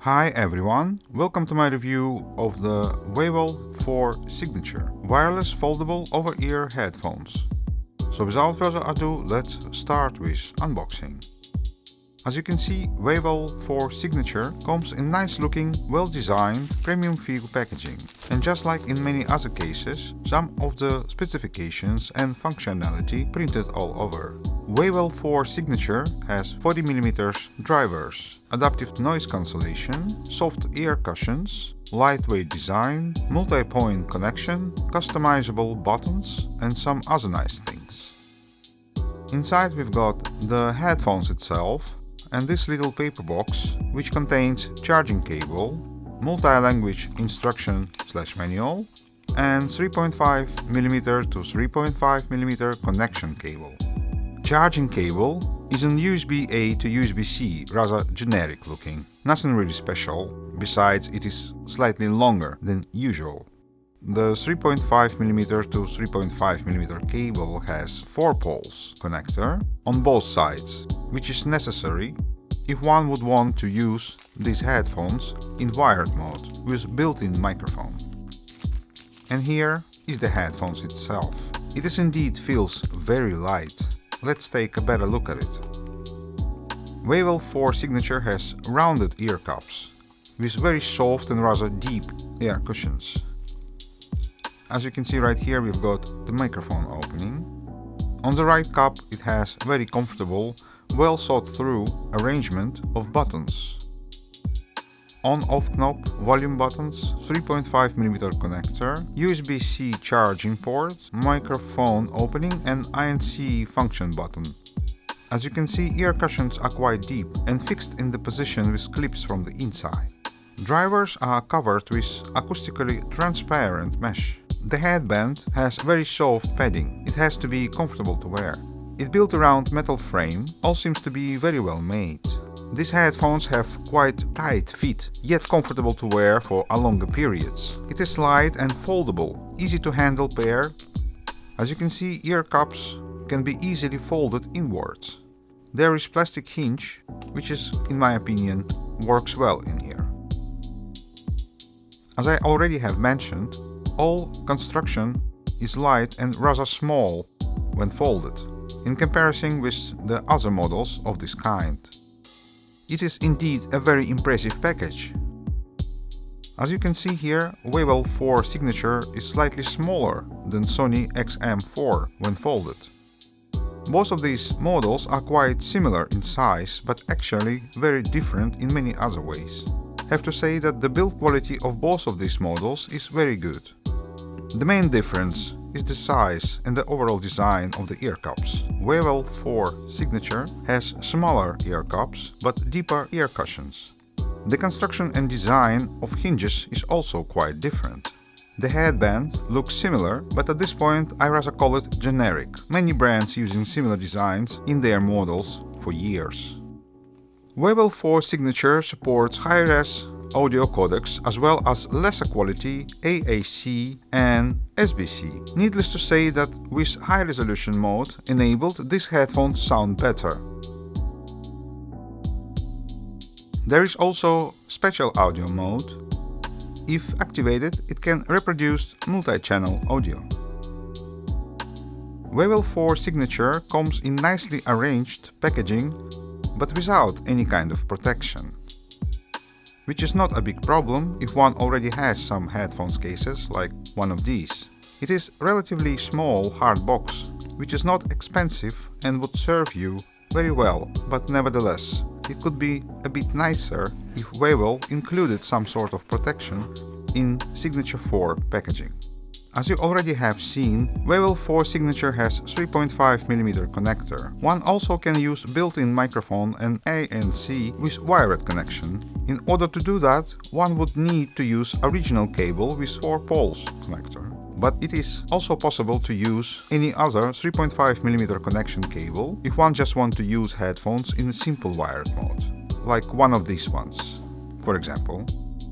Hi everyone, welcome to my review of the Wavell 4 Signature wireless foldable over-ear headphones. So without further ado, let's start with unboxing. As you can see, Wavell 4 Signature comes in nice looking, well-designed, premium feel packaging. And just like in many other cases, some of the specifications and functionality printed all over. Wavell 4 Signature has 40mm drivers, adaptive noise cancellation, soft ear cushions, lightweight design, multi-point connection, customizable buttons and some other nice things. Inside we've got the headphones itself and this little paper box which contains charging cable, multi-language instruction/manual and 3.5mm to 3.5mm connection cable. Charging cable is an USB-A to USB-C, rather generic looking, nothing really special, besides it is slightly longer than usual. The 3.5mm to 3.5mm cable has 4 poles connector on both sides, which is necessary if one would want to use these headphones in wired mode with built-in microphone. And here is the headphones itself. It is indeed feels very light. Let's take a better look at it. Wavell 4 Signature has rounded ear cups with very soft and rather deep ear cushions. As you can see right here, we've got the microphone opening. On the right cup it has very comfortable, well thought through arrangement of buttons. On-off knob, volume buttons, 3.5mm connector, USB-C charging port, microphone opening and INC function button. As you can see, ear cushions are quite deep and fixed in the position with clips from the inside. Drivers are covered with acoustically transparent mesh. The headband has very soft padding. It has to be comfortable to wear. It built around metal frame, all seems to be very well made. These headphones have quite tight fit, yet comfortable to wear for a longer periods. It is light and foldable, easy to handle pair. As you can see, ear cups can be easily folded inwards. There is plastic hinge, which is, in my opinion, works well in here. As I already have mentioned, all construction is light and rather small when folded, in comparison with the other models of this kind. It is indeed a very impressive package. As you can see here, Wavell 4 Signature is slightly smaller than Sony XM4 when folded. Both of these models are quite similar in size, but actually very different in many other ways. Have to say that the build quality of both of these models is very good. The main difference is the size and the overall design of the ear cups. Wavell 4 Signature has smaller ear cups but deeper ear cushions. The construction and design of hinges is also quite different. The headband looks similar, but at this point I rather call it generic. Many brands using similar designs in their models for years. Wavell 4 Signature supports high-res audio codecs as well as lesser quality AAC and SBC. Needless to say that with high resolution mode enabled, these headphones sound better. There is also spatial audio mode. If activated, it can reproduce multi-channel audio. Wavell 4 Signature comes in nicely arranged packaging but without any kind of protection, which is not a big problem if one already has some headphones cases like one of these. It is relatively small hard box, which is not expensive and would serve you very well, but nevertheless, it could be a bit nicer if Wavell included some sort of protection in Signature 4 packaging. As you already have seen, Wavell 4 Signature has 3.5mm connector. One also can use built-in microphone and ANC with wired connection. In order to do that, one would need to use original cable with 4 poles connector. But it is also possible to use any other 3.5mm connection cable if one just wants to use headphones in simple wired mode, like one of these ones, for example.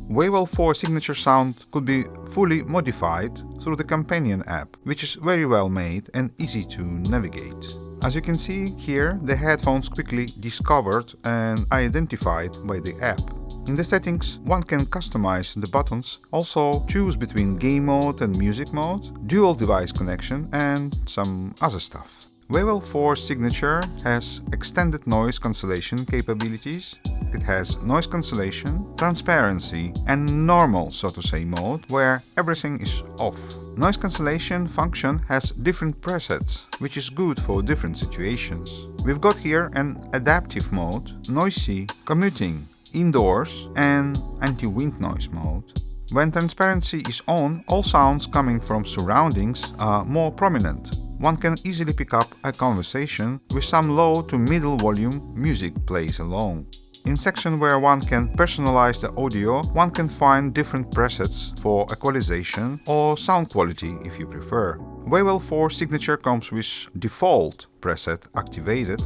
Wavell 4 Signature sound could be fully modified through the companion app, which is very well made and easy to navigate. As you can see here, the headphones quickly discovered and identified by the app. In the settings, one can customize the buttons, also choose between game mode and music mode, dual device connection and some other stuff. Wavell 4 Signature has extended noise cancellation capabilities. It has noise cancellation, transparency and normal, so to say, mode where everything is off. Noise cancellation function has different presets, which is good for different situations. We've got here an adaptive mode, noisy, commuting, indoors and anti-wind noise mode. When transparency is on, all sounds coming from surroundings are more prominent. One can easily pick up a conversation with some low to middle volume music plays along. In section where one can personalize the audio, one can find different presets for equalization or sound quality if you prefer. Wavell 4 Signature comes with default preset activated,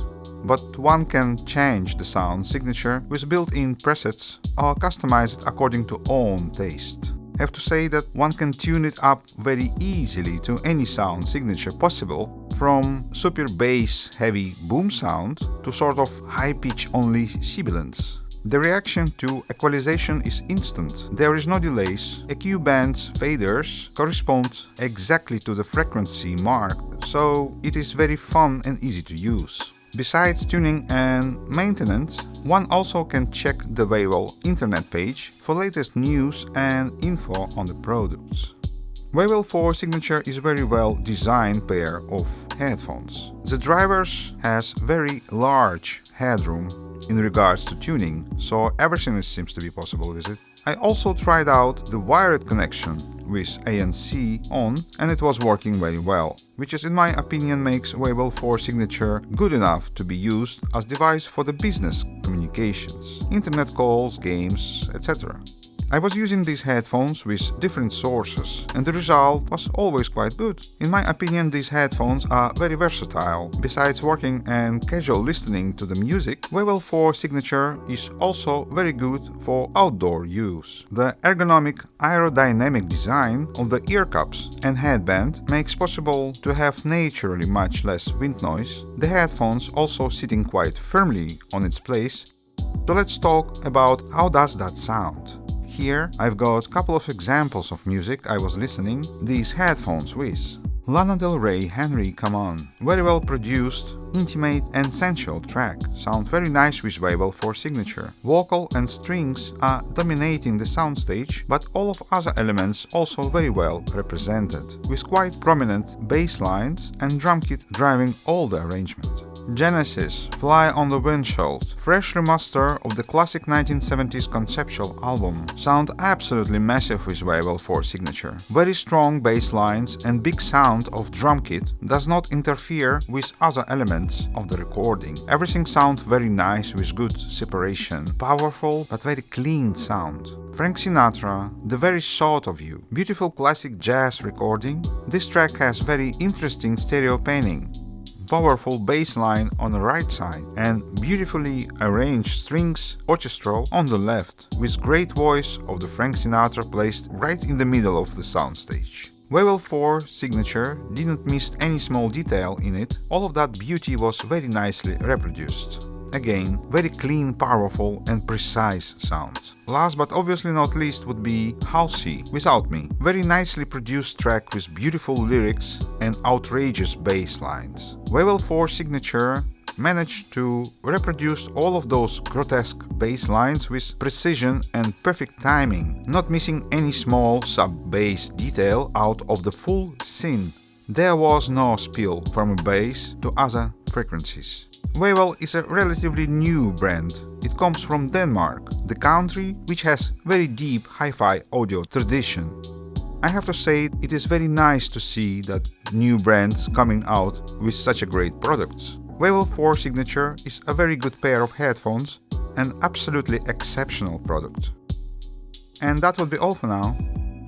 but one can change the sound signature with built-in presets or customize it according to own taste. I have to say that one can tune it up very easily to any sound signature possible, from super bass heavy boom sound to sort of high pitch only sibilance. The reaction to equalization is instant. There is no delays. EQ bands faders correspond exactly to the frequency mark, so it is very fun and easy to use. Besides tuning and maintenance, one also can check the Wavell internet page for latest news and info on the products. Wavell 4 Signature is a very well designed pair of headphones. The drivers has very large headroom in regards to tuning, so everything seems to be possible with it. I also tried out the wired connection with ANC on and it was working very well, which is in my opinion makes Wavell 4 Signature good enough to be used as device for the business communications, internet calls, games, etc. I was using these headphones with different sources and the result was always quite good. In my opinion, these headphones are very versatile. Besides working and casual listening to the music, Wavell 4 Signature is also very good for outdoor use. The ergonomic aerodynamic design of the ear cups and headband makes possible to have naturally much less wind noise. The headphones also sitting quite firmly on its place. So let's talk about how does that sound. Here I've got a couple of examples of music I was listening these headphones with. Lana Del Rey, Henry, Come On. Very well produced, intimate and sensual track. Sound very nice with Wavell 4 Signature. Vocal and strings are dominating the soundstage, but all of other elements also very well represented, with quite prominent bass lines and drum kit driving all the arrangement. Genesis, Fly on the Windshield, fresh remaster of the classic 1970s conceptual album. Sound absolutely massive with Wavell 4 Signature. Very strong bass lines and big sound of drum kit does not interfere with other elements of the recording. Everything sounds very nice with good separation, powerful but very clean sound. Frank Sinatra, The Very Thought of You, beautiful classic jazz recording. This track has very interesting stereo panning. Powerful bass line on the right side and beautifully arranged strings orchestral on the left, with great voice of the Frank Sinatra placed right in the middle of the soundstage. Wavell 4 Signature didn't miss any small detail in it, all of that beauty was very nicely reproduced. Again, very clean, powerful and precise sound. Last but obviously not least would be Halsey, Without Me. Very nicely produced track with beautiful lyrics and outrageous bass lines. Wavell 4 Signature managed to reproduce all of those grotesque bass lines with precision and perfect timing, not missing any small sub-bass detail out of the full scene. There was no spill from a bass to other frequencies. Wavell is a relatively new brand. It comes from Denmark, the country which has very deep hi-fi audio tradition. I have to say it is very nice to see that new brands coming out with such a great products. Wavell 4 Signature is a very good pair of headphones, an absolutely exceptional product. And that would be all for now.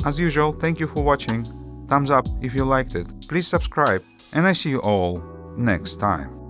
As usual, thank you for watching. Thumbs up if you liked it. Please subscribe, and I see you all next time.